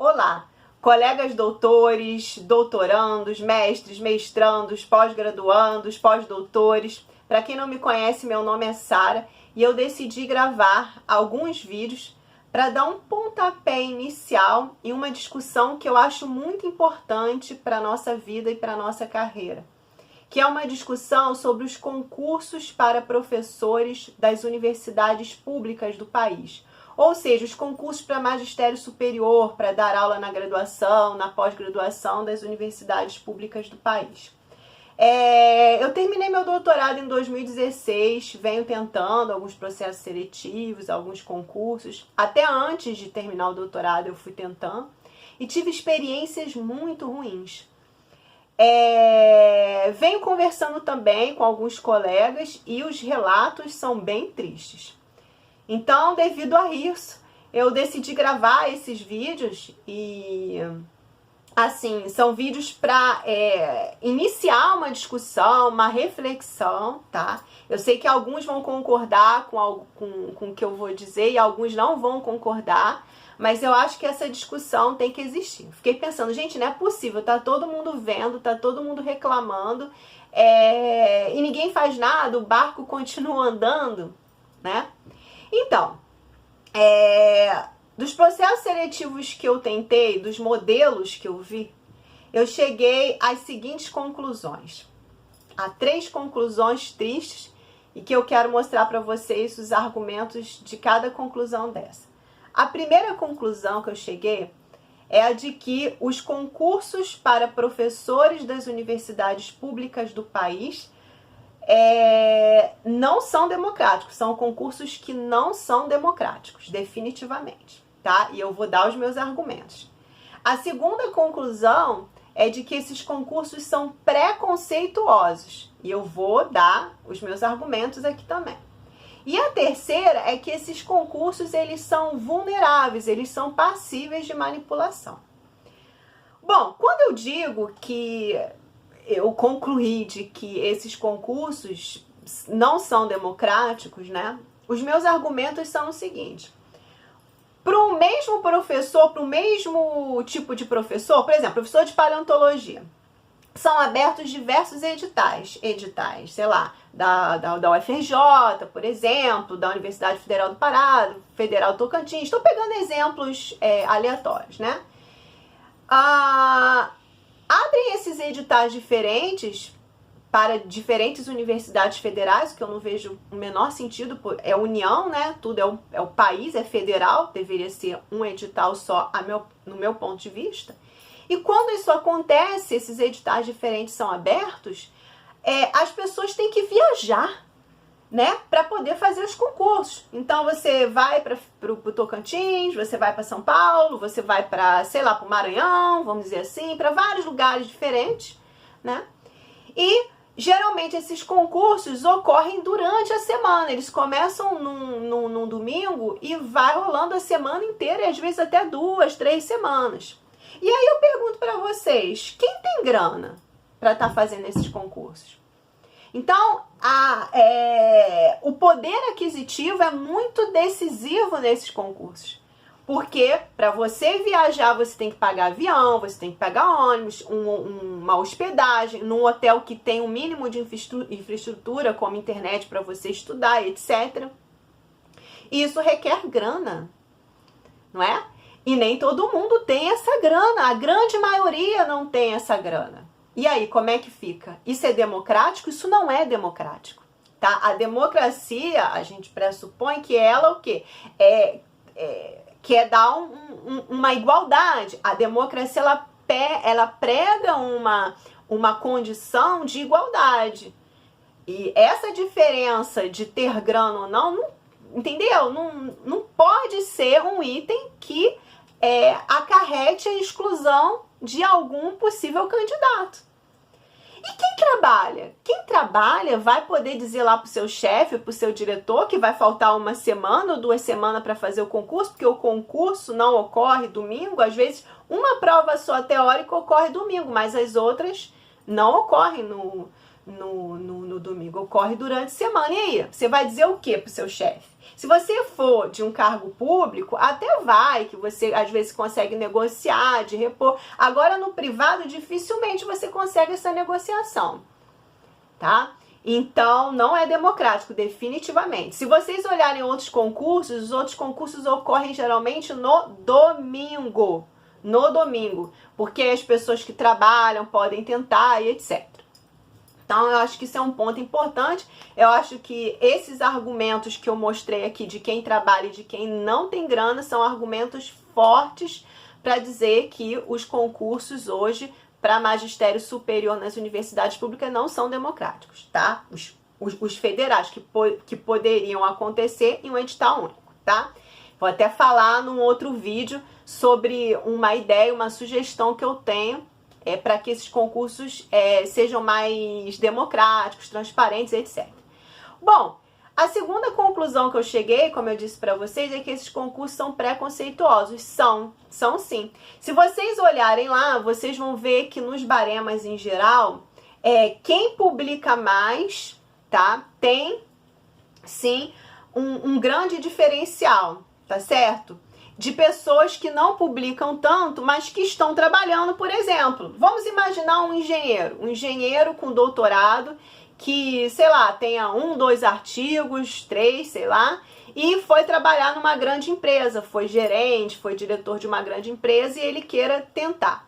Olá, colegas doutores, doutorandos, mestres, mestrandos, pós-graduandos, pós-doutores. Para quem não me conhece, meu nome é Sara e eu decidi gravar alguns vídeos para dar um pontapé inicial em uma discussão que eu acho muito importante para a nossa vida e para a nossa carreira, que é uma discussão sobre os concursos para professores das universidades públicas do país. Ou seja, os concursos para magistério superior, para dar aula na graduação, na pós-graduação das universidades públicas do país. Eu terminei meu doutorado em 2016, venho tentando alguns processos seletivos, alguns concursos. Até antes de terminar o doutorado eu fui tentando e tive experiências muito ruins. Venho conversando também com alguns colegas e os relatos são bem tristes. Então, devido a isso, eu decidi gravar esses vídeos e, assim, são vídeos para iniciar uma discussão, uma reflexão, tá? Eu sei que alguns vão concordar com o que eu vou dizer e alguns não vão concordar, mas eu acho que essa discussão tem que existir. Fiquei pensando, gente, não é possível, tá todo mundo vendo, tá todo mundo reclamando, e ninguém faz nada, o barco continua andando, né? Então, dos processos seletivos que eu tentei, dos modelos que eu vi, eu cheguei às seguintes conclusões. Há 3 conclusões tristes e que eu quero mostrar para vocês os argumentos de cada conclusão dessa. A primeira conclusão que eu cheguei é a de que os concursos para professores das universidades públicas do país não são democráticos, são concursos que não são democráticos, definitivamente, tá? E eu vou dar os meus argumentos. A segunda conclusão é de que esses concursos são preconceituosos, e eu vou dar os meus argumentos aqui também. E a terceira é que esses concursos, eles são vulneráveis, eles são passíveis de manipulação. Bom, quando eu digo que eu concluí de que esses concursos não são democráticos, né? Os meus argumentos são o seguinte. Para o mesmo professor, para o mesmo tipo de professor, por exemplo, professor de paleontologia, são abertos diversos editais, sei lá, da UFRJ, por exemplo, da Universidade Federal do Pará, Federal do Tocantins. Estou pegando exemplos aleatórios, né? Abrem esses editais diferentes para diferentes universidades federais, que eu não vejo o menor sentido, é união, né? Tudo é o país, é federal, deveria ser um edital só no meu ponto de vista. E quando isso acontece, esses editais diferentes são abertos, as pessoas têm que viajar, né, para poder fazer os concursos. Então você vai para o Tocantins, você vai para São Paulo, você vai para, sei lá, para o Maranhão, vamos dizer assim, para vários lugares diferentes, né? E geralmente esses concursos ocorrem durante a semana. Eles começam num domingo e vai rolando a semana inteira, e às vezes até 2, 3 semanas. E aí eu pergunto para vocês, quem tem grana para estar fazendo esses concursos? Então, o poder aquisitivo é muito decisivo nesses concursos. Porque para você viajar, você tem que pagar avião, você tem que pagar ônibus, uma hospedagem, num hotel que tem um mínimo de infraestrutura, como internet para você estudar, etc. E isso requer grana, não é? E nem todo mundo tem essa grana, a grande maioria não tem essa grana. E aí, como é que fica? Isso é democrático? Isso não é democrático, tá? A democracia, a gente pressupõe que ela o quê? Quer dar uma igualdade. A democracia, ela prega uma condição de igualdade. E essa diferença de ter grana ou não entendeu? Não pode ser um item que acarrete a exclusão de algum possível candidato. E quem trabalha? Quem trabalha vai poder dizer lá para o seu chefe, para o seu diretor, que vai faltar 1 semana ou 2 semanas para fazer o concurso, porque o concurso não ocorre domingo. Às vezes, uma prova só teórica ocorre domingo, mas as outras não ocorrem no domingo, ocorre durante a semana. E aí, você vai dizer o que pro seu chefe? Se você for de um cargo público, até vai, que você às vezes consegue negociar, de repor. Agora, no privado, dificilmente você consegue essa negociação, tá? Então, não é democrático, definitivamente. Se vocês olharem outros concursos, os outros concursos ocorrem geralmente no domingo. No domingo, porque as pessoas que trabalham podem tentar e etc. Então, eu acho que isso é um ponto importante. Eu acho que esses argumentos que eu mostrei aqui de quem trabalha e de quem não tem grana são argumentos fortes para dizer que os concursos hoje para magistério superior nas universidades públicas não são democráticos, tá? Os federais que poderiam acontecer em um edital único, tá? Vou até falar num outro vídeo sobre uma ideia, uma sugestão que eu tenho para que esses concursos sejam mais democráticos, transparentes, etc. Bom, a segunda conclusão que eu cheguei, como eu disse para vocês, é que esses concursos são preconceituosos. São sim. Se vocês olharem lá, vocês vão ver que nos baremas em geral, quem publica mais, tá? Tem, sim, um grande diferencial, tá certo? De pessoas que não publicam tanto, mas que estão trabalhando, por exemplo. Vamos imaginar um engenheiro com doutorado, que, sei lá, tenha 1, 2 artigos, 3, sei lá, e foi trabalhar numa grande empresa, foi gerente, foi diretor de uma grande empresa e ele queira tentar.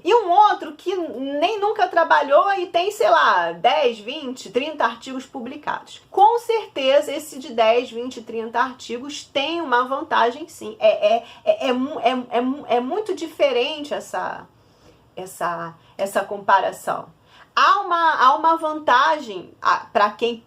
E um outro que nem nunca trabalhou e tem, sei lá, 10, 20, 30 artigos publicados. Com certeza, esse de 10, 20, 30 artigos tem uma vantagem, sim. É muito diferente essa comparação. Há uma vantagem para quem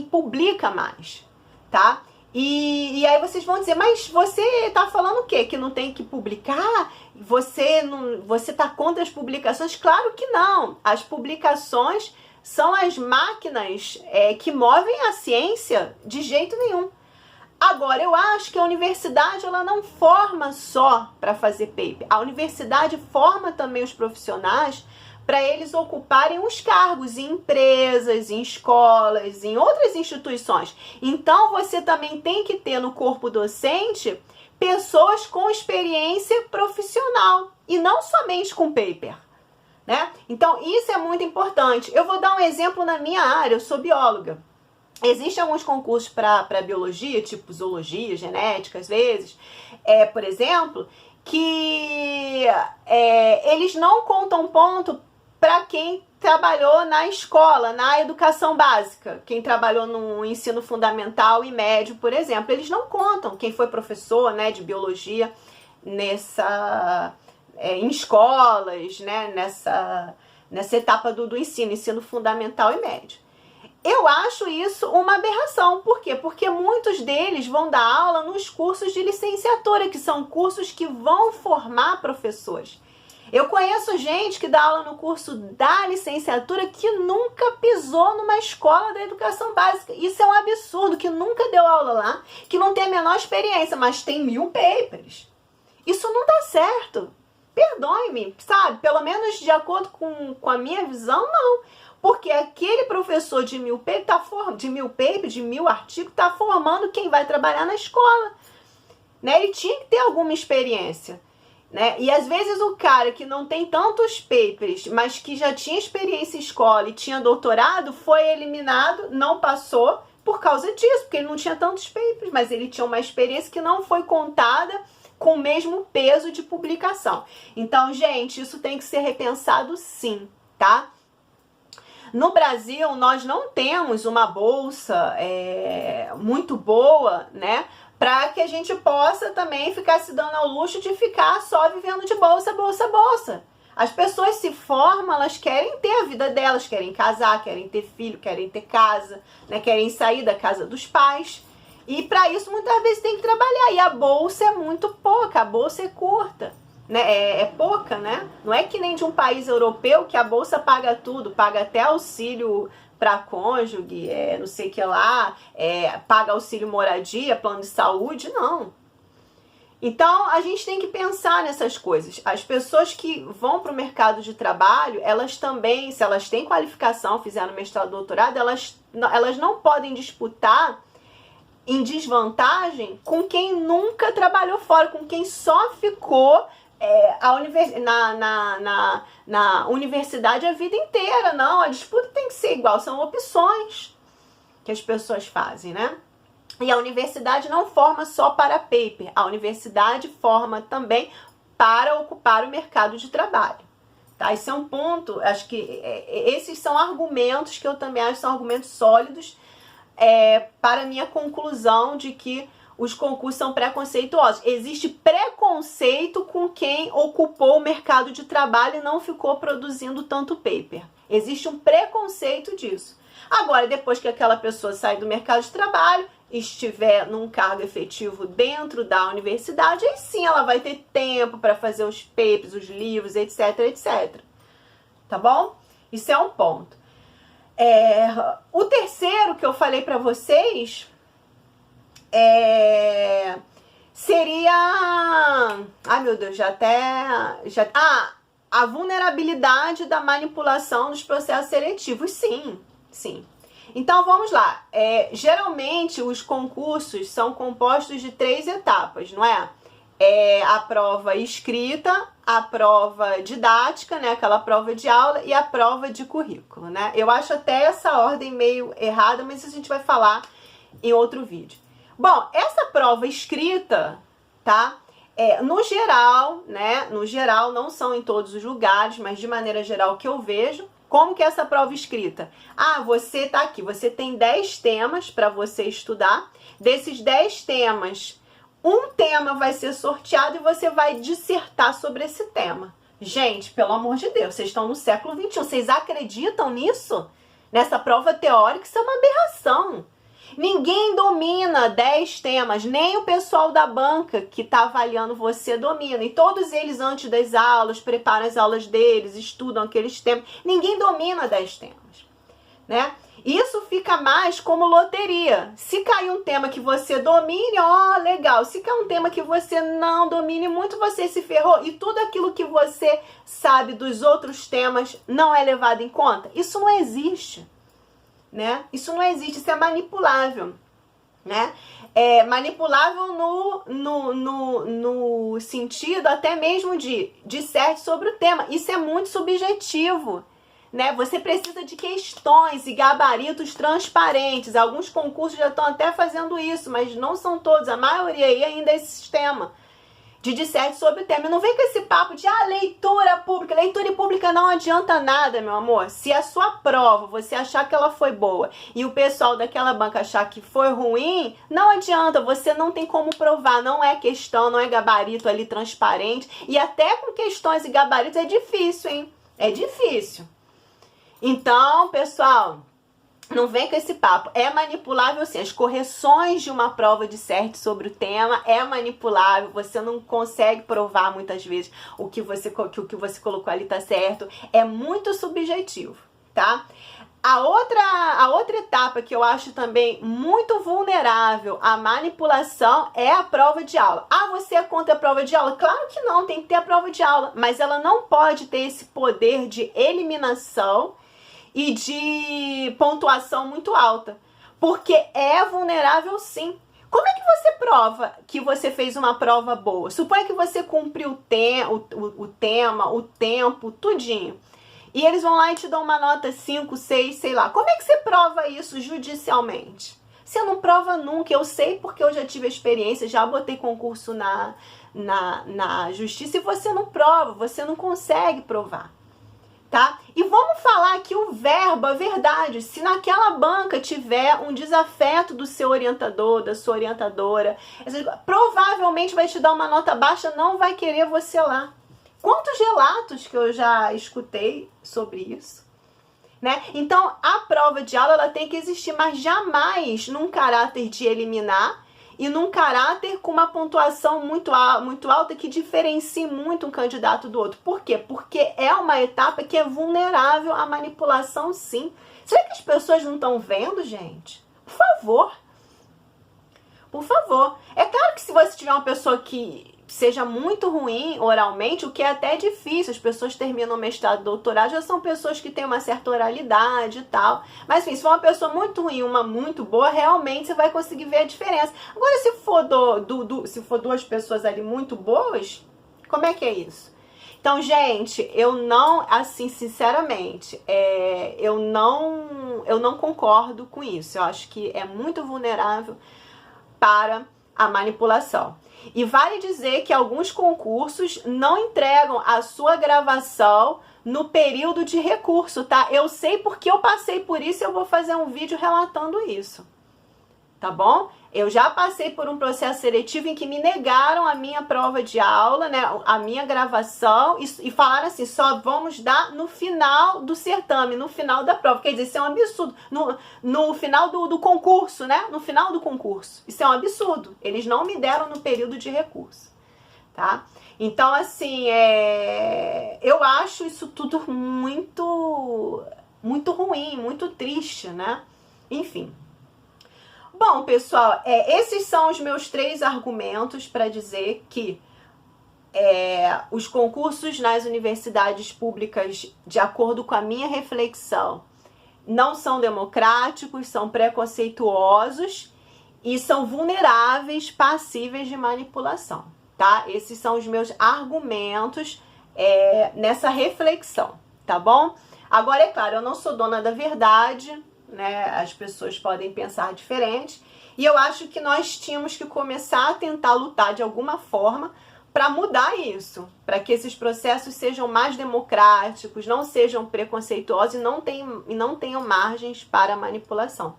publica mais, tá? E aí vocês vão dizer, mas você tá falando o quê? Que não tem que publicar? Você tá contra as publicações? Claro que não. As publicações são as máquinas que movem a ciência de jeito nenhum. Agora, eu acho que a universidade ela não forma só para fazer paper. A universidade forma também os profissionais para eles ocuparem os cargos em empresas, em escolas, em outras instituições. Então, você também tem que ter no corpo docente pessoas com experiência profissional e não somente com paper, né? Então, isso é muito importante. Eu vou dar um exemplo na minha área, eu sou bióloga. Existem alguns concursos para biologia, tipo zoologia, genética, às vezes, por exemplo, que eles não contam ponto para quem trabalhou na escola, na educação básica, quem trabalhou no ensino fundamental e médio, por exemplo. Eles não contam quem foi professor, né, de biologia em escolas, né, nessa etapa do ensino fundamental e médio. Eu acho isso uma aberração. Por quê? Porque muitos deles vão dar aula nos cursos de licenciatura, que são cursos que vão formar professores. Eu conheço gente que dá aula no curso da licenciatura que nunca pisou numa escola da educação básica. Isso é um absurdo, que nunca deu aula lá, que não tem a menor experiência, mas tem 1000 papers. Isso não dá certo. Perdoe-me, sabe? Pelo menos de acordo com a minha visão, não. Porque aquele professor de 1000 papers, de 1000 artigos, está formando quem vai trabalhar na escola, né? Ele tinha que ter alguma experiência, né? E às vezes o cara que não tem tantos papers, mas que já tinha experiência em escola e tinha doutorado, foi eliminado, não passou por causa disso, porque ele não tinha tantos papers, mas ele tinha uma experiência que não foi contada com o mesmo peso de publicação. Então, gente, isso tem que ser repensado sim, tá? No Brasil, nós não temos uma bolsa muito boa, né? Para que a gente possa também ficar se dando ao luxo de ficar só vivendo de bolsa, bolsa, bolsa. As pessoas se formam, elas querem ter a vida delas, querem casar, querem ter filho, querem ter casa, né? Querem sair da casa dos pais. E para isso, muitas vezes, tem que trabalhar. E a bolsa é muito pouca, a bolsa é curta, né? É pouca, né? Não é que nem de um país europeu que a bolsa paga tudo, paga até auxílio para cônjuge, não sei o que lá, paga auxílio moradia, plano de saúde, não. Então, a gente tem que pensar nessas coisas. As pessoas que vão para o mercado de trabalho, elas também, se elas têm qualificação, fizeram mestrado, doutorado, elas não podem disputar em desvantagem com quem nunca trabalhou fora, com quem só ficou na universidade a vida inteira. Não, a disputa tem que ser igual, são opções que as pessoas fazem, né? E a universidade não forma só para paper, a universidade forma também para ocupar o mercado de trabalho. Tá? Esse é um ponto, acho que esses são argumentos que eu também acho que são argumentos sólidos para a minha conclusão de que os concursos são preconceituosos. Existe preconceito com quem ocupou o mercado de trabalho e não ficou produzindo tanto paper. Existe um preconceito disso. Agora, depois que aquela pessoa sai do mercado de trabalho, estiver num cargo efetivo dentro da universidade, aí sim ela vai ter tempo para fazer os papers, os livros, etc, etc. Tá bom? Isso é um ponto. O terceiro que eu falei para vocês seria... Ai, meu Deus, a vulnerabilidade da manipulação dos processos seletivos. Sim, sim. Então, vamos lá. Geralmente, os concursos são compostos de 3 etapas, não é? A prova escrita, a prova didática, né? Aquela prova de aula, e a prova de currículo, né? Eu acho até essa ordem meio errada, mas isso a gente vai falar em outro vídeo. Bom, essa prova escrita, tá? No geral, né? No geral, não são em todos os lugares, mas de maneira geral que eu vejo. Como que é essa prova escrita? Você tá aqui, você tem 10 temas para você estudar. Desses 10 temas, um tema vai ser sorteado e você vai dissertar sobre esse tema. Gente, pelo amor de Deus, vocês estão no século XXI, vocês acreditam nisso? Nessa prova teórica, isso é uma aberração. Ninguém domina 10 temas, nem o pessoal da banca que está avaliando você domina. E todos eles, antes das aulas, preparam as aulas deles, estudam aqueles temas. Ninguém domina 10 temas, né? Isso fica mais como loteria. Se cair um tema que você domine, legal. Se cair um tema que você não domine muito, você se ferrou. E tudo aquilo que você sabe dos outros temas não é levado em conta. Isso não existe. Né? Isso não existe, isso é manipulável, né? É manipulável no sentido até mesmo de disserte sobre o tema. Isso é muito subjetivo, né? Você precisa de questões e gabaritos transparentes. Alguns concursos já estão até fazendo isso, mas não são todos. A maioria aí ainda é esse sistema de disserte sobre o tema. E não vem com esse papo de leitura pública. Leitura pública não adianta nada, meu amor. Se a sua prova, você achar que ela foi boa e o pessoal daquela banca achar que foi ruim, não adianta. Você não tem como provar. Não é questão, não é gabarito ali transparente. E até com questões e gabaritos é difícil, hein? É difícil. Então, pessoal, não vem com esse papo. É manipulável sim. As correções de uma prova de CERT sobre o tema é manipulável. Você não consegue provar muitas vezes que o que você colocou ali tá certo. É muito subjetivo, tá? A outra etapa que eu acho também muito vulnerável à manipulação é a prova de aula. Você é contra a prova de aula? Claro que não, tem que ter a prova de aula. Mas ela não pode ter esse poder de eliminação e de pontuação muito alta, porque é vulnerável sim. Como é que você prova que você fez uma prova boa? Suponha que você cumpriu o tema, o tempo, tudinho, e eles vão lá e te dão uma nota 5, 6, sei lá. Como é que você prova isso judicialmente? Você não prova nunca. Eu sei porque eu já tive experiência, já botei concurso na justiça, e você não prova, você não consegue provar. Tá? E vamos falar aqui o verbo, a verdade. Se naquela banca tiver um desafeto do seu orientador, da sua orientadora, provavelmente vai te dar uma nota baixa, não vai querer você lá. Quantos relatos que eu já escutei sobre isso? Né? Então, a prova de aula ela tem que existir, mas jamais num caráter de eliminar e num caráter com uma pontuação muito alta que diferencie muito um candidato do outro. Por quê? Porque é uma etapa que é vulnerável à manipulação, sim. Será que as pessoas não estão vendo, gente? Por por favor. É claro que se você tiver uma pessoa que seja muito ruim oralmente, o que é até difícil, as pessoas terminam mestrado, doutorado, já são pessoas que têm uma certa oralidade e tal. Mas enfim, se for uma pessoa muito ruim, uma muito boa, realmente você vai conseguir ver a diferença. Agora, se for, se for duas pessoas ali muito boas, como é que é isso? Então, gente, eu não, assim, sinceramente, eu não concordo com isso. Eu acho que é muito vulnerável para a manipulação. E vale dizer que alguns concursos não entregam a sua gravação no período de recurso, tá? Eu sei porque eu passei por isso e eu vou fazer um vídeo relatando isso, tá bom? Eu já passei por um processo seletivo em que me negaram a minha prova de aula, né, a minha gravação, e falaram assim, só vamos dar no final do certame, no final da prova. Quer dizer, isso é um absurdo. No final do concurso, né? No final do concurso. Isso é um absurdo. Eles não me deram no período de recurso, tá? Então, assim, eu acho isso tudo muito, muito ruim, muito triste, né? Enfim. Bom, pessoal, esses são os meus 3 argumentos para dizer que os concursos nas universidades públicas, de acordo com a minha reflexão, não são democráticos, são preconceituosos e são vulneráveis, passíveis de manipulação, tá? Esses são os meus argumentos nessa reflexão, tá bom? Agora, é claro, eu não sou dona da verdade, né? As pessoas podem pensar diferente, e eu acho que nós tínhamos que começar a tentar lutar de alguma forma para mudar isso, para que esses processos sejam mais democráticos, não sejam preconceituosos e não tenham margens para manipulação.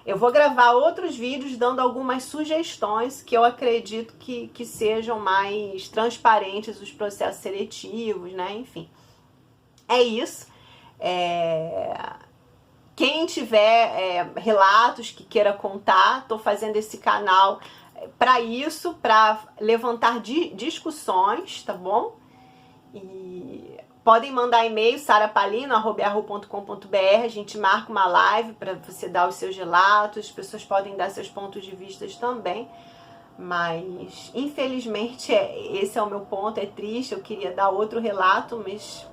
Eu vou gravar outros vídeos dando algumas sugestões que eu acredito que sejam mais transparentes os processos seletivos, né? Enfim, é isso. Quem tiver relatos que queira contar, tô fazendo esse canal para isso, para levantar discussões, tá bom? E podem mandar e-mail sarapalino@yahoo.com.br, a gente marca uma live para você dar os seus relatos, as pessoas podem dar seus pontos de vista também, mas infelizmente esse é o meu ponto, é triste, eu queria dar outro relato, mas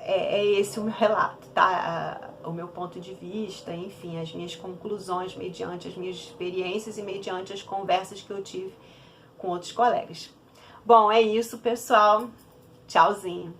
é esse o meu relato, tá? O meu ponto de vista, enfim, as minhas conclusões mediante as minhas experiências e mediante as conversas que eu tive com outros colegas. Bom, é isso, pessoal. Tchauzinho.